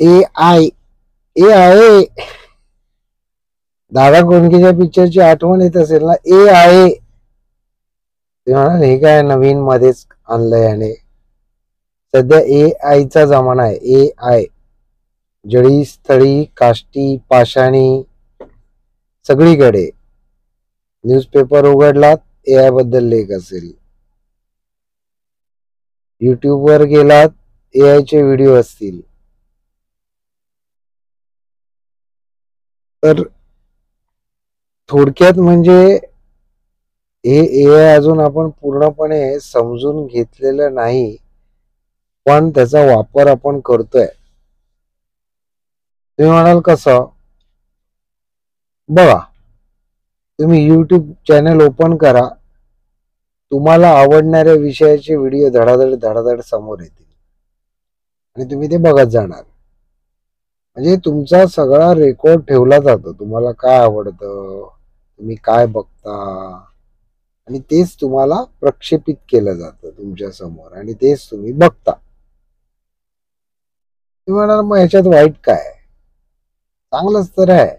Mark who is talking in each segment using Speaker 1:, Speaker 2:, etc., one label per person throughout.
Speaker 1: ए I ए आहे. दादा कोंडकेच्या पिक्चरची आठवण येत असेल ना. ए आहे ते म्हणाल हे काय नवीन मध्येच आणलंय. आणि सध्या ए आयचा जमाना आहे. ए आय जळी स्थळी काष्टी पाषाणी सगळीकडे. न्यूजपेपर उघडलात ए आय बद्दल लेख असेल, युट्यूब वर गेलात ए आय चे व्हिडिओ असतील. तर थोडक्यात म्हणजे हे ए आय अजून आपण पूर्णपणे समजून घेतलेलं नाही, पण त्याचा वापर आपण करतोय. तुम्ही म्हणाल कसं? बघा, तुम्ही यूट्यूब चॅनल ओपन करा, तुम्हाला आवडणाऱ्या विषयाचे व्हिडिओ धडाधड धडाधड समोर येतील आणि तुम्ही ते बघत जाणार. म्हणजे तुमचा सगळा रेकॉर्ड ठेवला जातो. तुम्हाला काय आवडतं, तुम्ही काय बघता, आणि तेच तुम्हाला प्रक्षेपित केलं जातं तुमच्या समोर आणि तेच तुम्ही बघता. तुम्ही म्हणाल मग ह्याच्यात वाईट काय? चांगलंच तर आहे.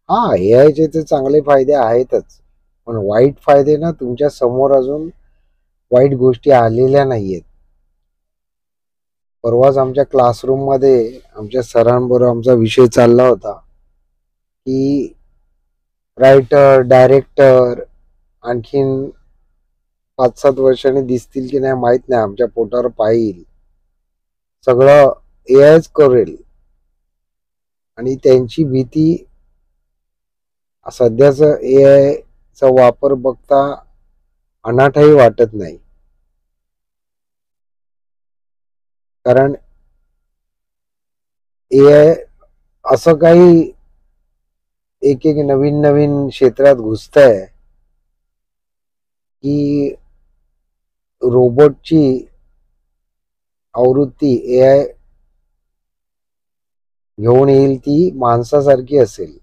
Speaker 1: हा, ए आयचे तर चांगले फायदे आहेतच, पण वाईट फायदे ना तुमच्या समोर अजून वाईट गोष्टी आलेल्या नाहीयेत. परवाच आमच्या क्लासरूम मध्ये आमच्या सरांबरोबर आमचा विषय चालला होता की रायटर डायरेक्टर आणखीन 5-7 वर्षांनी दिसतील की नाही माहित नाही, आमच्या पोटावर पाहिल सगळं ए आयच करेल. आणि त्यांची भीती सध्याच ए आय चा वापर बघता अनाठाही वाटत नाही. कारण ए आय असं काही एक एक नवीन नवीन क्षेत्रात घुसतंय की रोबोटची आवृत्ती ए आय घेऊन येईल ती माणसासारखी असेल.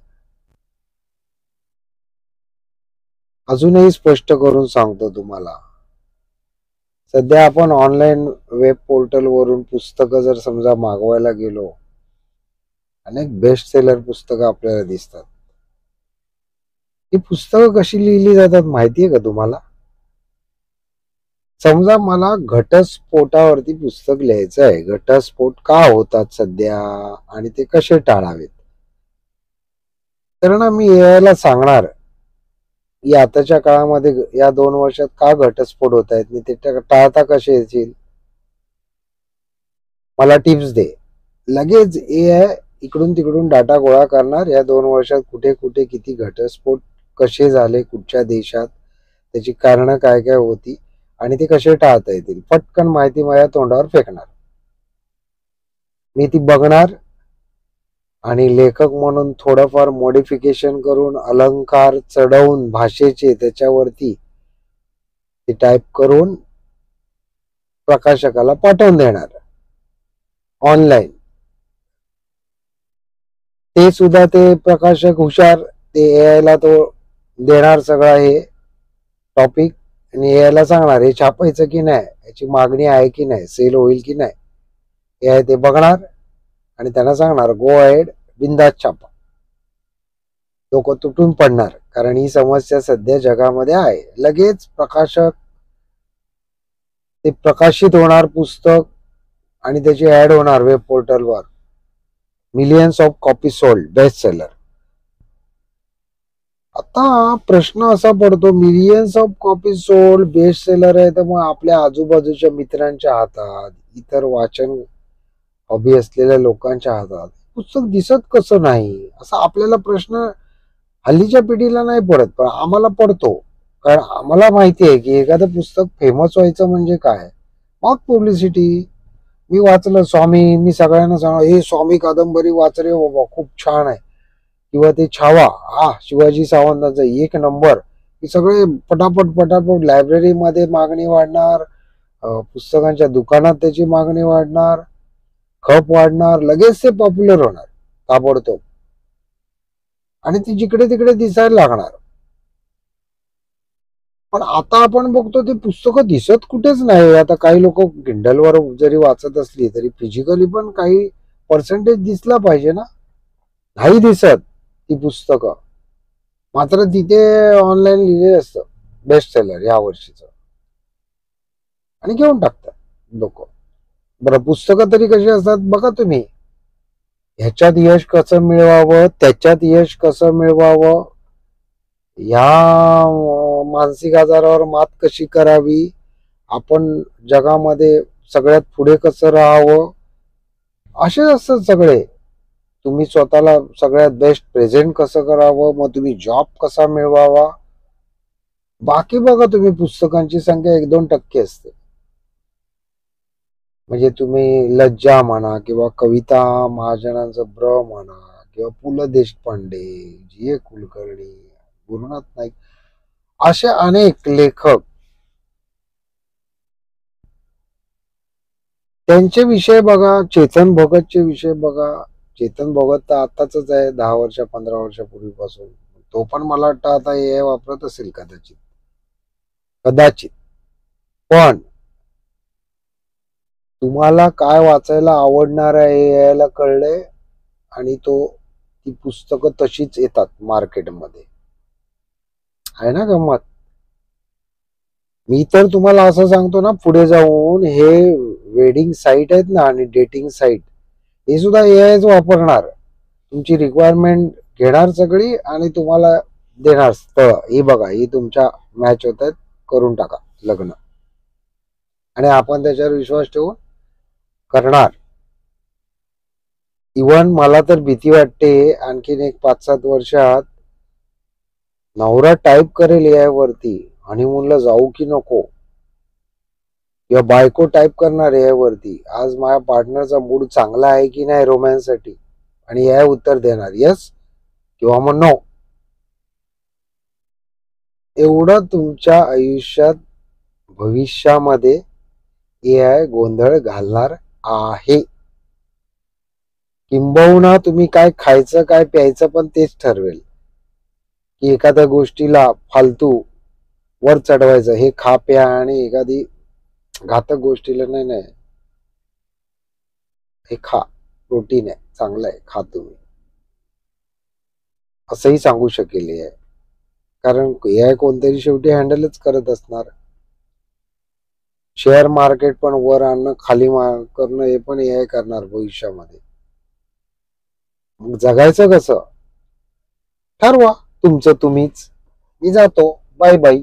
Speaker 1: अजूनही स्पष्ट करून सांगतो तुम्हाला, सध्या आपण ऑनलाईन वेब पोर्टल वरून पुस्तकं जर समजा मागवायला गेलो, अनेक बेस्ट सेलर पुस्तकं आपल्याला दिसतात. ही पुस्तकं कशी लिहिली जातात माहितीये का तुम्हाला? समजा मला घटस्फोटावरती पुस्तक लिहायचं आहे. घटस्फोट का होतात सध्या आणि ते कसे टाळावेत, तर ना मी यायला सांगणार की आताच्या काळामध्ये या 2 वर्षात का घटस्फोट होत आहेत आणि ते टाळता कसे येतील, मला टिप्स दे. लगेच ए आय इकडून तिकडून डाटा गोळा करणार, या 2 वर्षात कुठे कुठे किती घटस्फोट कसे झाले, कुठच्या देशात, त्याची कारणं काय काय होती आणि ते कसे टाळता येतील, पटकन माहिती माझ्या तोंडावर फेकणार. मी ती बघणार आणि लेखक म्हणून थोडंफार मॉडिफिकेशन करून अलंकार चढवून भाषेचे त्याच्यावरती ते टाईप करून प्रकाशकाला पाठवून देणार ऑनलाईन. ते सुद्धा ते प्रकाशक हुशार, ते ए आय ला तो देणार सगळा हे टॉपिक आणि ए आय ला सांगणार हे छापायचं की नाही, याची मागणी आहे की नाही, सेल होईल की नाही. ए आय ते बघणार आणि त्यांना सांगणार गो अहेड, बिंदास छापा. लोक तुटून पडणार, कारण ही समस्या सध्या जगामध्ये आहे. लगेच प्रकाशक ते प्रकाशित होणार पुस्तक आणि त्याची ऍड होणार वेब पोर्टलवर, millions of copy sold, best seller. आता प्रश्न असा पडतो, millions of copy sold, best seller आहे, तर मग आपल्या आजूबाजूच्या मित्रांच्या हातात, इतर वाचन हॉबी असलेल्या लोकांच्या हातात पुस्तक दिसत कसं नाही, असा आपल्याला प्रश्न हल्लीच्या पिढीला नाही पडत, पण आम्हाला पडतो. कारण आम्हाला माहिती आहे की एखादं पुस्तक फेमस व्हायचं म्हणजे काय, मग पब्लिसिटी. मी वाचलं स्वामी, मी सगळ्यांना सांग हे स्वामी कादंबरी वाच रे बाबा, खूप छान आहे. किंवा ते छावा, हा शिवाजी सावंतांचा 1 नंबर. हे सगळे पटापट पटापट लायब्ररीमध्ये मागणी वाढणार, पुस्तकांच्या दुकानात त्याची मागणी वाढणार, खप वाढणार, लगेच ते पॉप्युलर होणार ताबडतोब आणि ती जिकडे तिकडे दिसायला लागणार. पण आता आपण बघतो ते पुस्तकं दिसत कुठेच नाही. आता काही लोक किंडलवर जरी वाचत असली तरी फिजिकली पण काही पर्सेंटेज दिसला पाहिजे ना. नाही दिसत ती पुस्तकं, मात्र तिथे ऑनलाईन लिहिलेलं असतं बेस्ट सेलर या वर्षीचं, आणि घेऊन टाकतात लोक. बरं, पुस्तकं तरी कशी असतात बघा तुम्ही. ह्याच्यात यश कसं मिळवावं, त्याच्यात यश कसं मिळवावं, या मानसिक आजारावर मात कशी करावी, आपण जगामध्ये सगळ्यात पुढे कसं राहावं, असेच असतात सगळे. तुम्ही स्वतःला सगळ्यात बेस्ट प्रेझेंट कसं करावं, मग तुम्ही जॉब कसा मिळवावा. बाकी बघा तुम्ही, पुस्तकांची संख्या 1-2% असते. म्हणजे तुम्ही लज्जा म्हणा, किंवा कविता महाजनांचं ब्र म्हणा, किंवा पु ल देशपांडे, जी ए कुलकर्णी, गुरुनाथ नाईक, असे अनेक लेखक, त्यांचे विषय बघा. चेतन भगतचे विषय बघा. चेतन भगत तर आताच आहे, 10-15 वर्षापूर्वीपासून. तो पण मला वाटतं आता हे वापरत असेल कदाचित कदाचित. पण तुम्हाला काय वाचायला आवडणार आहे हे यायला कळलंय, आणि ती पुस्तकं तशीच येतात मार्केटमध्ये. आहे ना गंमत. मी तर तुम्हाला असं सांगतो ना, पुढे जाऊन हे वेडिंग साईट आहेत ना आणि डेटिंग साईट, हे सुद्धा एआयच वापरणार. तुमची रिक्वायरमेंट घेणार सगळी आणि तुम्हाला देणार स्थळ. ही बघा, ही तुमच्या मॅच होत आहेत, करून टाका लग्न. आणि आपण त्याच्यावर विश्वास ठेवून करणार. इव्हन मला तर भीती वाटते, आणखीन एक 5-7 वर्षात नवरा टाईप करेल एआय वरती, हनीमूनला जाऊ की नको, किंवा बायको टाईप करणार एआय वरती, आज माझ्या पार्टनरचा मूड चांगला आहे की नाही रोमॅन्स साठी, आणि एआय उत्तर देणार यस किंवा मग नो. एवढं तुमच्या आयुष्यात भविष्यामध्ये एआय गोंधळ घालणार आहे. किंबहुना तुम्ही काय खायचं काय प्यायचं पण तेच ठरवेल, की एखाद्या गोष्टीला फालतू वर चढवायचं, हे खा प्या, आणि एखादी घातक गोष्टीला नाही नाही हे खा, प्रोटीन आहे, चांगलं आहे, खा तुम्ही, असंही सांगू शकेल एआय. कारण एआय कोणतरी शेवटी हँडलच करत असणार. शेअर मार्केट पण वर आणणं खाली करणं हे पण एआय करणार भविष्यामध्ये. मग जगायचं कसं ठरवा तुमचं तुम्हीच. मी जातो, बाय बाय.